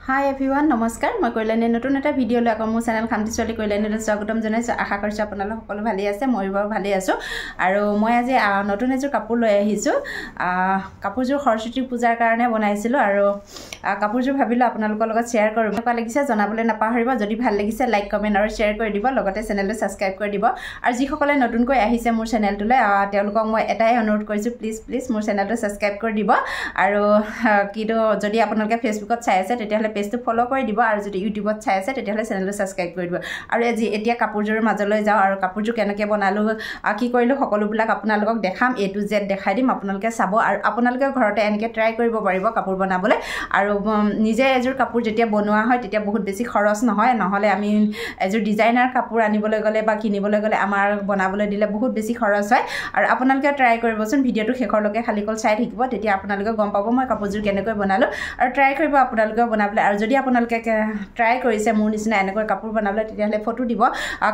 Hi everyone, নমস্কাৰ মই কল্যাণী নতুন এটা ভিডিও লৈ মোৰ চেনেল খামতি চলি কল্যাণীলৈ স্বাগতম জনাইছো আশা কৰিছো আপোনালোক সকলো ভালে আছে মই বাৰু ভালে আছো আৰু মই আজি নতুন এযোৰ কাপোৰ লৈ আহিছো কাপোৰযোৰ সৰস্বতী পূজাৰ কাৰণে বনাইছিলো আৰু কাপোৰযোৰ ভাবিলো আপোনালোকৰ লগত শেয়াৰ কৰিব কেনেকুৱা লাগিছে জনাবলৈ নাপাহৰিব যদি ভাল লাগিছে লাইক কমেন্ট আৰু শেয়াৰ কৰি দিব লগতে চেনেলটো সাবস্ক্ৰাইব কৰি দিব আৰু যিসকলে নতুনকৈ আহিছে মোৰ চেনেলটোলৈ তেওঁলোকক মই এটাই অনুৰোধ কৰিছো প্লিজ মোৰ চেনেলটো সাবস্ক্ৰাইব কৰি দিব আৰু কিটো যদি আপোনালোকে ফেসবুকত চাই আছে তেতিয়াহলে পেজটো ফলো কৰি দিব আৰু যদি ইউটিউবত চাই আছে তেতিয়াহলে চেনেলটো সাবস্ক্ৰাইব কৰি দিব আৰু এতিয়া কাপোৰযোৰৰ মাজলৈ যাও আৰু কাপোৰযোৰ কেনেকৈ বনালো কি কৰিলো সকলোবিলাক আপোনালোকক দেখাম A to Z দেখাই দিম আপোনালোকে চাব আৰু আপোনালোকে ঘৰতে এনেকৈ ট্ৰাই কৰিব পাৰিব কাপোৰ বনাবলৈ আৰু নিজে এযোৰ কাপোৰ যেতিয়া বনোৱা হয় তেতিয়া বহুত বেছি খৰচ নহয় নহলে আমি এযোৰ ডিজাইনাৰ কাপোৰ আনিবলৈ গলে বা কিনিবলৈ গলে আমাৰ বনাবলৈ দিলে বহুত বেছি খৰচ হয় আৰু আপোনালোকে ট্ৰাই কৰিবচোন ভিডিওটো শেষৰলৈকে খালিকল চাই থাকিব তেতিয়া আপোনালোকে গম পাব মই কাপোৰযোৰ কেনেকৈ বনালো আৰু ট্ৰাই কৰিব আপোনালোকে বনাবলৈ আৰু যদি আপোনালোকে ট্ৰাই কৰিছে মোৰ নিচিনা এনেকৈ কাপোৰ বনাবলৈ তেতিয়াহলে ফটো দিব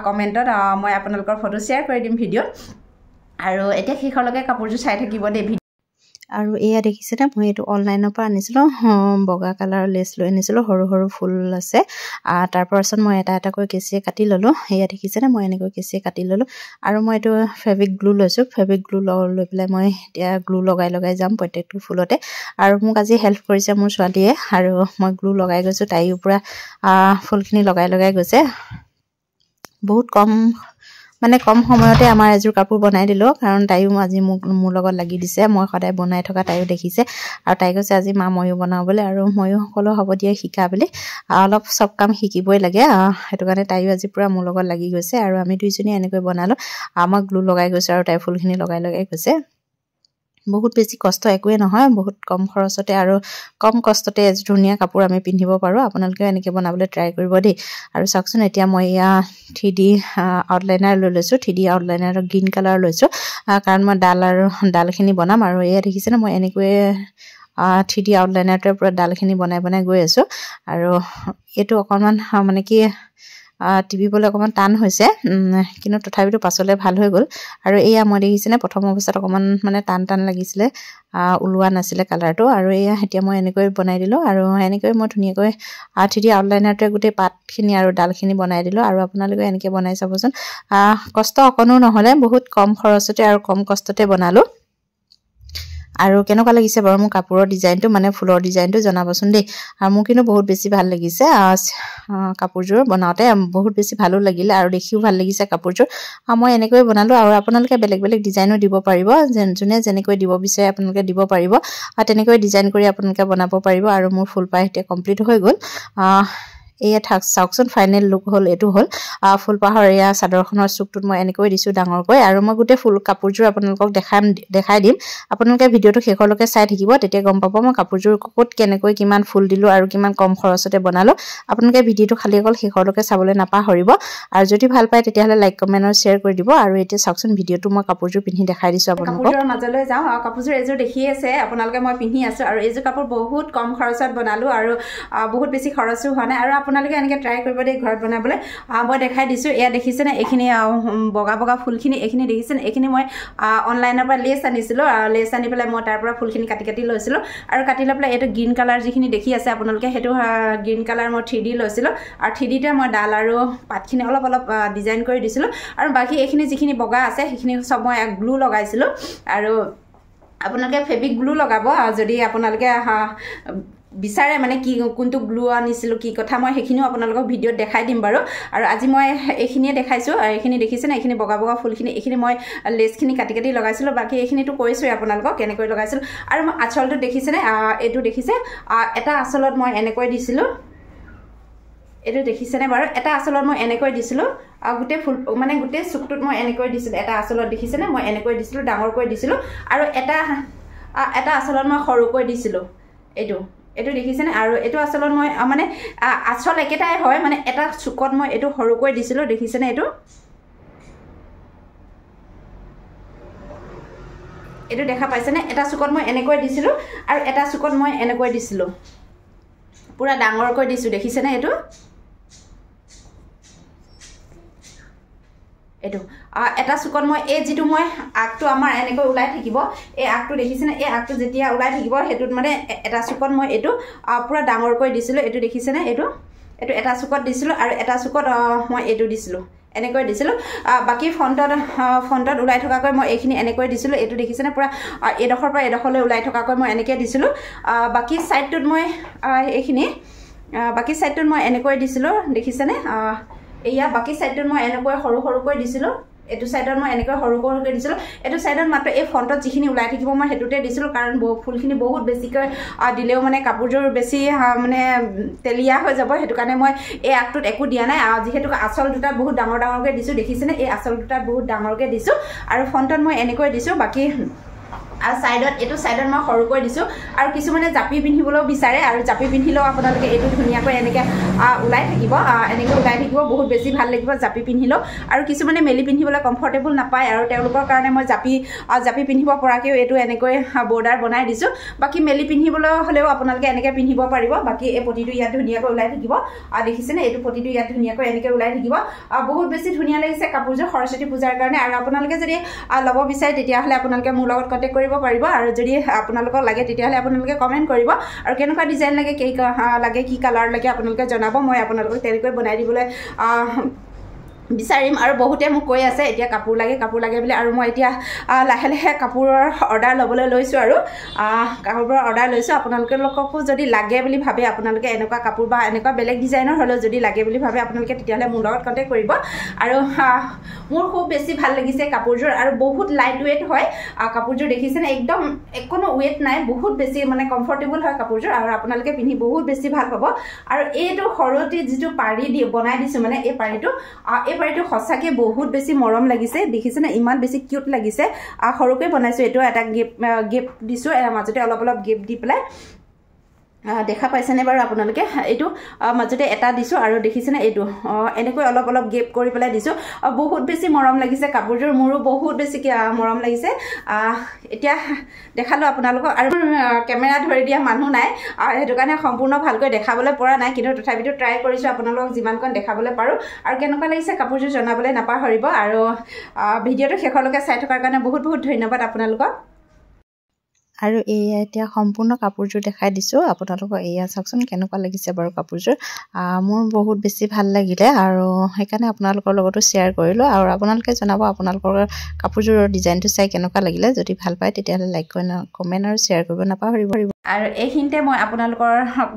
কমেন্টত মই আপোনালোকৰ ফটো শেয়াৰ কৰি দিম ভিডিওত আৰু এতিয়া শেষৰলৈকে কাপোৰযোৰ চাই থাকিব দে আৰু এয়া দেখিছে না মই এটো অনলাইনৰ পৰা আনিছিলো বগা কালাৰ লেছ লৈ আনিছিলো সৰু সৰু ফুল আছে তাৰ পাছত মই এটা কৈ কেচিয়ে কাটি ললো এয়া দেখিছে না মই এনেকৈ কেচিয়ে কাটি ললো আৰু মই এটো ফেব্ৰিক গ্লু লৈছো ফেব্ৰিক গ্লু লৈ পেলাই মই এতিয়া গ্লু লগাই যাম প্ৰত্যেকটো ফুলতে আৰু মোক আজি হেল্প কৰিছে মোৰ ছোৱালীয়ে আৰু মই গ্লু লগাই গৈছো তাই পুৰা ফুলখিনি লগাই গৈছে বহুত কম সময়তে আমাৰ এযোৰ কাপোৰ বনাই দিলো কাৰণ তাইও আজি মোৰ লগত লাগি দিছে মই সদায় বনাই থকা তাইও দেখিছে আৰু তাই কৈছে আজি মা ময়ো বনাবলৈ আৰু ময়ো সকলো হ'ব দিয়ে শিকা বুলি অলপ সব কাম শিকিবই লাগে হেতু কাৰণে তাইও আজি পুৰা মোৰ লগত লাগি গৈছে আৰু আমি দুইজনী এনেকৈ বনালো আমাক গ্লু লগাই গৈছে আৰু তাই ফুলখিনি লগাই গৈছে বহুত বেছি কষ্ট একোৱে নহয় বহুত কম খৰচতে আৰু কম কষ্টতে ধুনীয়া কাপোৰ আমি পিন্ধিব পাৰো আপোনালোকে এনেকৈ বনাবলৈ ট্ৰাই কৰিব দেই আৰু চাওকচোন এতিয়া মই 3D আউটলাইনাৰ লৈ লৈছো 3D আউটলাইনাৰ গ্ৰীণ কালাৰ লৈছো কাৰণ মই ডালখিনি বনাম আৰু এয়া দেখিছেনে মই এনেকৈ 3D আউটলাইনাৰটোৰ পৰা ডালখিনি বনাই গৈ আছো আৰু এটো অকমান মানে কি টিভিবলৈ অকমান টান হৈছে কিন্তু তথাপিতো পাছলে ভাল হৈ গল আৰু এয়া মই দেখিছেনে প্ৰথম অৱস্থাত অকমান মানে টান লাগিছিলে উলুৱা নাছিলে কালাৰটো আৰু এয়া এতিয়া মই এনেকৈ বনাই দিলো আৰু এনেকৈ মই ধুনীয়াকৈ 3D আউটলাইনাৰটোৱে গোটেই পাতখিনি আৰু ডালখিনি বনাই দিলো আৰু আপোনালোকে এনেকৈ বনাই চাবচোন কষ্ট অকনো নহলে বহুত কম খৰচতে আৰু কম কষ্টতে বনালো আৰু কেনেকুৱা লাগিছে বাৰু মোৰ কাপোৰৰ ডিজাইনটো মানে ফুলৰ ডিজাইনটো জনাবচোন দেই আৰু মোৰ কিন্তু বহুত বেছি ভাল লাগিছে কাপোৰযোৰ বনাওতে বহুত বেছি ভালো লাগিলে আৰু দেখিও ভাল লাগিছে কাপোৰযোৰ মই এনেকৈ বনালো আৰু আপোনালোকে বেলেগ ডিজাইনো দিব পাৰিব যোনে যেনেকৈ দিব বিচাৰে আপোনালোকে দিব পাৰিব আৰু তেনেকৈ ডিজাইন কৰি আপোনালোকে বনাব পাৰিব আৰু মোৰ ফুল পাহ এতিয়া কমপ্লিট হৈ গল এয়া চাওকচোন ফাইনেল লুক হল এটো হল ফুল পাহৰ এয়া চাদৰখনৰ চুকটোত মই এনেকৈ দিছো ডাঙৰকৈ আৰু মই গোটে ফুল কাপোৰযোৰ আপোনালোকক দেখাই দিম আপোনালোকে ভিডিওটো শেষৰলৈকে চাই থাকিব তেতিয়া গম পাব মই কাপোৰযোৰ ক'ত কেনেকৈ কিমান ফুল দিলো আৰু কিমান কম খৰচতে বনালো আপোনালোকে ভিডিওটো খালি অকল শেষৰলৈকে চাবলৈ নাপাহৰিব আৰু যদি ভাল পায় তেতিয়াহলে লাইক কমেন্ট আৰু শেয়াৰ কৰি দিব আৰু এতিয়া চাওকচোন ভিডিওটো মই কাপোৰযোৰ পিন্ধি দেখাই দিছো আপোনালোকক কাপোৰযোৰৰ মাজলৈ যাও কাপোৰযোৰ এযোৰ দেখি আছে আপোনালোকে মই পিন্ধি আছো আৰু এযোৰ কাপোৰ বহুত কম খৰচত বনালো আৰু বহুত বেছি খৰচো হোৱা নাই আৰু আপোনালোকে এনেকৈ ট্ৰাই কৰিব দেই ঘৰত বনাবলৈ মই দেখাই দিছো এয়া দেখিছেনে এইখিনি বগা ফুলখিনি এইখিনি দেখিছেনে এইখিনি মই অনলাইনৰ পৰা লেছ আনিছিলো আৰু লেছ আনি পেলাই মই তাৰ পৰা ফুলখিনি কাটি লৈছিলো আৰু কাটি লৈ পেলাই এইটো গ্ৰীণ কালাৰ যিখিনি দেখি আছে আপোনালোকে হেতু গ্ৰীণ কালাৰ মই 3D লৈছিলো আৰু 3D তে মই ডাল আৰু পাতখিনি অলপ ডিজাইন কৰি দিছিলো আৰু বাকি এইখিনি যিখিনি বগা আছে সেইখিনি সব মই গ্লু লগাইছিলো আৰু আপোনালোকে ফেব্ৰিক গ্লু লগাব যদি আপোনালোকে বিচাৰে মানে কি কোনটো গ্লু আনিছিলো কি কথা মই সেইখিনিও আপোনালোকক ভিডিওত দেখাই দিম বাৰু আৰু আজি মই এইখিনিয়ে দেখাইছো আৰু এইখিনি দেখিছে না এইখিনি বগা ফুলখিনি এইখিনি মই লেছখিনি কাটি লগাইছিলো বাকি এইখিনিটো কৈছোই আপোনালোকক কেনেকৈ লগাইছিলো আৰু মই আঁচলটো দেখিছে না এটো দেখিছে এটা আঁচলত মই এনেকৈ দিছিলো এটো দেখিছে না বাৰু এটা আঁচলত মই এনেকৈ দিছিলো গোটে ফুল মানে গোটে চুকটোত মই এনেকৈ দিছিলো এটা আঁচলত দেখিছে না মই এনেকৈ দিছিলো ডাঙৰকৈ দিছিলো আৰু এটা আঁচলত মই সৰুকৈ দিছিলো এটো দেখিছেনে আৰু এটো আচলত মই মানে আচল একেটাই হয় মানে এটা চুকত মই এটো সৰুকৈ দিছিলো দেখিছেনে এটো দেখা পাইছেনে এটা চুকত মই এনেকৈ দিছিলো আৰু এটা চুকত মই এনেকৈ দিছিলো পুৰা ডাঙৰকৈ দিছো দেখিছেনে এইটো এটা চুকত মই এই যিটো মই আগটো আমাৰ এনেকৈ ওলাই থাকিব এই আগটো দেখিছেনে এই আগটো যেতিয়া ওলাই থাকিব হেতুত মানে এটা চুকত মই এইটো পুৰা ডাঙৰকৈ দিছিলো এইটো দেখিছেনে এইটো এটা চুকত দিছিলো আৰু এটা চুকত মই এইটো দিছিলো এনেকৈ দিছিলো বাকি ফ্ৰণ্টত ওলাই থকাকৈ মই এইখিনি এনেকৈ দিছিলো এইটো দেখিছেনে পুৰা এডখৰ পৰা এডখৰলৈ ওলাই থকাকৈ মই এনেকৈ দিছিলো বাকি সাইডটোত মই এইখিনি বাকি সাইডটোত মই এনেকৈ দিছিলো দেখিছেনে এয়া বাকি সাইডটোত মই এনেকৈ সৰু সৰুকৈ দিছিলো এটো সাইডত মই এনেকৈ সৰু সৰুকৈ দিছিলো এটো সাইডত মাত্ৰ এই ফ্ৰণ্টত যিখিনি ওলাই থাকিব মই হেতুতে দিছিলো কাৰণ ফুলখিনি বহুত বেছিকৈ দিলেও মানে কাপোৰযোৰ বেছি মানে তেলিয়া হৈ যাব হেতু কাৰণে মই এই আগটোত একো দিয়া নাই যিহেতু আচল দুটাত বহুত ডাঙৰ ডাঙৰকৈ দিছো দেখিছেনে এই আচল দুটাত বহুত ডাঙৰকৈ দিছো আৰু ফ্ৰণ্টত মই এনেকৈ দিছো বাকি আৰু সাইডত এটো সাইডত মই সৰুকৈ দিছো আৰু কিছুমানে জাপি পিন্ধিবলৈও বিচাৰে আৰু জাপি পিন্ধিলেও আপোনালোকে এটো ধুনিয়াকৈ এনেকৈ ওলাই থাকিব এনেকৈ ওলাই থাকিব বহুত বেছি ভাল লাগিব জাপি পিন্ধিলেও আৰু কিছুমানে মেলি পিন্ধিবলৈ কমফৰ্টেবল নাপায় আৰু তেওঁলোকৰ কাৰণে মই জাপি পিন্ধিব পৰাকেও এটো এনেকৈ বৰ্ডাৰ বনাই দিছো বাকি মেলি পিন্ধিবলৈ হলেও আপোনালোকে এনেকৈ পিন্ধিব পাৰিব বাকি এই পটিটো ইয়াত ধুনিয়াকৈ ওলাই থাকিব দেখিছেনে এটো পটিটো ইয়াত ধুনিয়াকৈ এনেকৈ ওলাই থাকিব বহুত বেছি ধুনিয়া লাগিছে কাপোৰযোৰ সৰস্বতী পূজাৰ কাৰণে আৰু আপোনালোকে যদি ল'ব বিচাৰে তেতিয়া হলে আপোনালোকে মোৰ লগত কন্টেক্ট কৰিব পাৰিব আৰু যদি আপোনালোকক লাগে তেতিয়া হলে আপোনালোকে কমেন্ট কৰিব আৰু কেনেকুৱা ডিজাইন লাগে কি কালাৰ লাগে আপোনালোকে জনাব মই আপোনালোকক তেনেকৈ বনাই দিবলৈ বিচাৰিম আৰু বহুতে মোক কৈ আছে এতিয়া কাপোৰ লাগে বুলি আৰু মই এতিয়া লাহে লাহে কাপোৰৰ অৰ্ডাৰ ল'বলৈ লৈছো আৰু কাপোৰৰ অৰ্ডাৰ লৈছো আপোনালোককো যদি লাগে বুলি ভাবে আপোনালোকে এনেকুৱা কাপোৰ বা এনেকুৱা বেলেগ ডিজাইনৰ হলেও যদি লাগে বুলি ভাবে আপোনালোকে তেতিয়া হলে মোৰ লগত কন্টেক্ট কৰিব আৰু মোৰ খুব বেছি ভাল লাগিছে কাপোৰযোৰ আৰু বহুত লাইট ওয়েট হয় কাপোৰযোৰ দেখিছেনে একদম কোনো ওয়েট নাই বহুত বেছি মানে কমফৰ্টেবল হয় কাপোৰযোৰ আৰু আপোনালোকে পিন্ধি বহুত বেছি ভাল পাব আৰু এইটো সৰুটি যিটো পাৰি দি বনাই দিছো মানে এই পাৰিটো সঁচাকে বহুত বেছি মৰম লাগিছে দেখিছেনে ইমান বেছি কিউট লাগিছে সৰুকৈ বনাইছো এটো এটা গিফট দিছো মাজতে অলপ গিফট দি পেলাই দেখা পাইছেনে বাৰু আপোনালোকে এইটো মাজতে এটা দিছো আৰু দেখিছেনে এইটো এনেকৈ অলপ গিফট কৰি পেলাই দিছো বহুত বেছি মৰম লাগিছে কাপোৰযোৰ মোৰো বহুত বেছি মৰম লাগিছে এতিয়া দেখালো আপোনালোকক আৰু কেমেৰা ধৰি দিয়া মানুহ নাই আৰু হেতু কাৰণে সম্পূৰ্ণ ভালকৈ দেখাবলৈ পৰা নাই কিন্তু তথাপিতো ট্ৰাই কৰিছো আপোনালোকক যিমানকণ দেখাবলৈ পাৰো আৰু কেনেকুৱা লাগিছে কাপোৰযোৰ জনাবলৈ নাপাহৰিব আৰু ভিডিঅটো শেষলৈকে চাই থকাৰ কাৰণে বহুত ধন্যবাদ আপোনালোকক আৰু এয়া এতিয়া সম্পূৰ্ণ কাপোৰযোৰ দেখাই দিছো আপোনালোকক এয়া চাওকচোন কেনেকুৱা লাগিছে বাৰু কাপোৰযোৰ মোৰ বহুত বেছি ভাল লাগিলে আৰু সেইকাৰণে আপোনালোকৰ লগতো শ্বেয়াৰ কৰিলো আৰু আপোনালোকে জনাব আপোনালোকৰ কাপোৰযোৰৰ ডিজাইনটো চাই কেনেকুৱা লাগিলে যদি ভাল পায় তেতিয়াহলে লাইক কমেন্ট আৰু শ্বেয়াৰ কৰিব নাপাহৰিব আৰু এইখিনিতে মই আপোনালোকৰ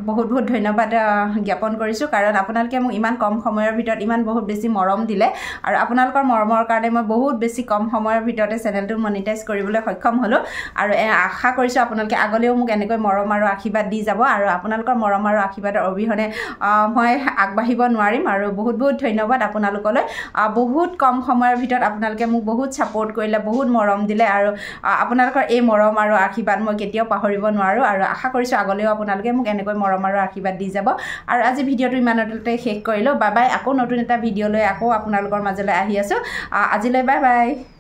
বহুত ধন্যবাদ জ্ঞাপন কৰিছো কাৰণ আপোনালোকে মোক ইমান কম সময়ৰ ভিতৰত ইমান বহুত বেছি মৰম দিলে আৰু আপোনালোকৰ মৰমৰ কাৰণে মই বহুত বেছি কম সময়ৰ ভিতৰতে চেনেলটো মনিটাইজ কৰিবলৈ সক্ষম হলো আৰু আশা কৰিছো আপোনালোকে আগলৈও মোক এনেকৈ মৰম আৰু আশীৰ্বাদ দি যাব আৰু আপোনালোকৰ মৰম আৰু আশীৰ্বাদৰ অবিহনে মই আগবাঢ়িব নোৱাৰিম আৰু বহুত ধন্যবাদ আপোনালোকলৈ বহুত কম সময়ৰ ভিতৰত আপোনালোকে মোক বহুত সাপোৰ্ট কৰিলে বহুত মৰম দিলে আৰু আপোনালোকৰ এই মৰম আৰু আশীৰ্বাদ মই কেতিয়াও পাহৰিব নোৱাৰো আৰু আশা কৰিছো আগলৈও আপোনালোকে মোক এনেকৈ মৰম আৰু আশীৰ্বাদ দি যাব আৰু আজি ভিডিঅটো ইমানতে শেষ কৰিলো বাই বাই আকৌ নতুন এটা ভিডিঅ লৈ আকৌ আপোনালোকৰ মাজলৈ আহি আছো আজিলৈ বাই বাই